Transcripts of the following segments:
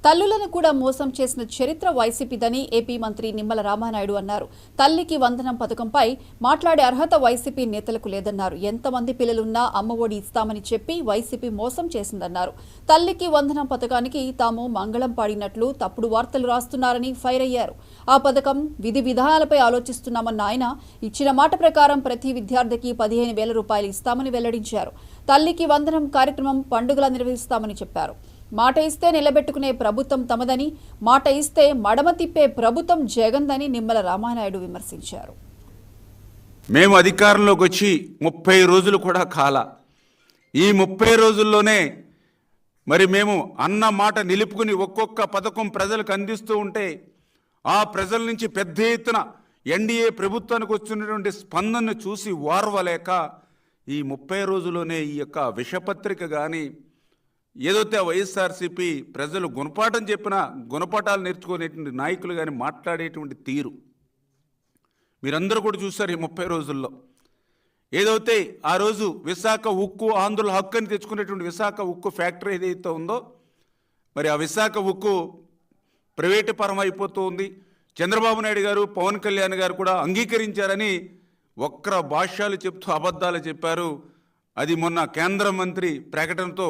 తల్లులను కూడా మోసం చేసిన చరిత్ర వైసీపీదని ఏపీ మంత్రి నిమ్మల రామానాయుడు అన్నారు. తల్లికి వందనం పథకంపై మాట్లాడే అర్హత వైసీపీ నేతలకు లేదన్నారు. ఎంతమంది పిల్లలున్నా అమ్మఒడి ఇస్తామని చెప్పి వైసీపీ మోసం చేసిందన్నారు. తల్లికి వందనం పథకానికి తాము మంగళం పాడినట్లు తప్పుడు వార్తలు రాస్తున్నారని ఫైర్ అయ్యారు. ఆ పథకం విధి విధానాలపై ఆలోచిస్తున్నామన్న ఆయన ఇచ్చిన మాట ప్రకారం ప్రతి విద్యార్థికి 15,000 రూపాయలు ఇస్తామని వెల్లడించారు. తల్లికి వందనం కార్యక్రమం పండుగలా నిర్వహిస్తామని చెప్పారు. మాట ఇస్తే నిలబెట్టుకునే ప్రభుత్వం తమదని, మాట ఇస్తే మడమ తిప్పే ప్రభుత్వం జగన్దని నిమ్మల రామానాయుడు విమర్శించారు. మేము అధికారంలోకి వచ్చి 30 రోజులు కూడా కాల. ఈ 30 రోజుల్లోనే మరి మేము అన్న మాట నిలుపుకుని ఒక్కొక్క పథకం ప్రజలకు అందిస్తూ ఉంటే ఆ ప్రజల నుంచి పెద్ద ఎత్తున ఎన్డీఏ ప్రభుత్వానికి వచ్చినటువంటి స్పందనను చూసి వారవలేక ఈ 30 రోజుల్లోనే ఈ యొక్క విషపత్రిక కానీ ఏదైతే వైఎస్ఆర్సీపీ ప్రజలు గుణపాఠం చెప్పినా గుణపాఠాలు నేర్చుకునేటువంటి నాయకులు కానీ మాట్లాడేటువంటి తీరు మీరందరూ కూడా చూస్తారు. ఈ 30 రోజుల్లో ఏదైతే ఆ రోజు విశాఖ ఉక్కు ఆంధ్రుల హక్కు అని తెచ్చుకునేటువంటి విశాఖ ఉక్కు ఫ్యాక్టరీ ఏదైతే ఉందో మరి ఆ విశాఖ ఉక్కు ప్రైవేటు పరం అయిపోతూ ఉంది. చంద్రబాబు నాయుడు గారు పవన్ కళ్యాణ్ గారు కూడా అంగీకరించారని వక్ర భాష్యాలు చెప్తూ అబద్ధాలు చెప్పారు. అది మొన్న కేంద్ర మంత్రి ప్రకటనతో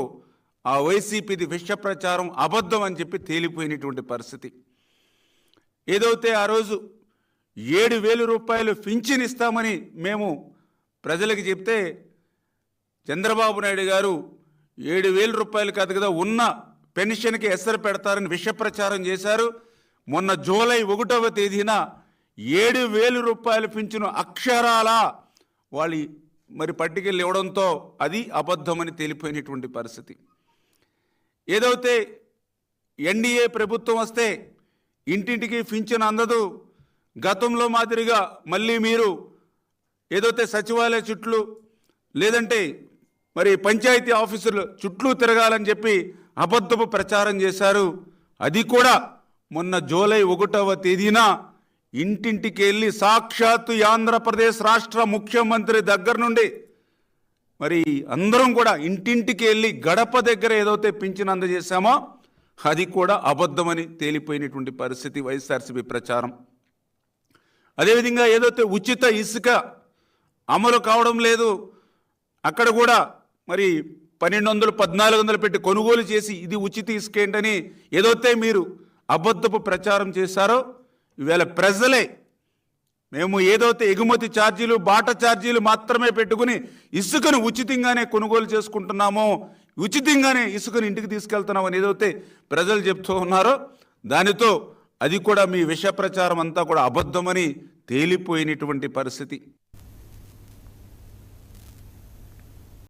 ఆ వైసీపీది విష ప్రచారం అబద్ధం అని చెప్పి తేలిపోయినటువంటి పరిస్థితి. ఏదైతే ఆ రోజు 7,000 రూపాయలు పింఛన్ ఇస్తామని మేము ప్రజలకు చెప్తే చంద్రబాబు నాయుడు గారు 7,000 రూపాయలు కాదు కదా ఉన్న పెన్షన్కి ఎసరు పెడతారని విష ప్రచారం చేశారు. మొన్న జూలై 1వ తేదీన 7,000 రూపాయలు పింఛను అక్షరాల వాళ్ళు మరి పట్టుకెళ్ళి ఇవ్వడంతో అది అబద్ధమని తేలిపోయినటువంటి పరిస్థితి. ఏదైతే ఎన్డీఏ ప్రభుత్వం వస్తే ఇంటింటికి పింఛన్ అందదు, గతంలో మాదిరిగా మళ్ళీ మీరు ఏదైతే సచివాలయ చుట్లు లేదంటే మరి పంచాయతీ ఆఫీసులు చుట్లు తిరగాలని చెప్పి అబద్ధపు ప్రచారం చేశారు. అది కూడా మొన్న జూలై 1వ తేదీన ఇంటింటికి వెళ్ళి సాక్షాత్తు ఆంధ్రప్రదేశ్ రాష్ట్ర ముఖ్యమంత్రి దగ్గర నుండి మరి అందరం కూడా ఇంటింటికి వెళ్ళి గడప దగ్గర ఏదైతే పింఛన్ అందజేశామో అది కూడా అబద్ధమని తేలిపోయినటువంటి పరిస్థితి వైఎస్ఆర్సీపీ ప్రచారం. అదేవిధంగా ఏదైతే ఉచిత ఇసుక అమలు కావడం లేదు అక్కడ కూడా మరి 1,200, 1,400 పెట్టి కొనుగోలు చేసి ఇది ఉచిత ఇసుక ఏంటని ఏదైతే మీరు అబద్ధపు ప్రచారం చేశారో ఈవేళ ప్రజలే మేము ఏదైతే ఎగుమతి ఛార్జీలు బాట ఛార్జీలు మాత్రమే పెట్టుకుని ఇసుకను ఉచితంగానే కొనుగోలు చేసుకుంటున్నామో ఉచితంగానే ఇసుకను ఇంటికి తీసుకెళ్తున్నామని ఏదైతే ప్రజలు చెప్తూ ఉన్నారో దానితో అది కూడా మీ విష ప్రచారం అంతా కూడా అబద్ధమని తేలిపోయినటువంటి పరిస్థితి.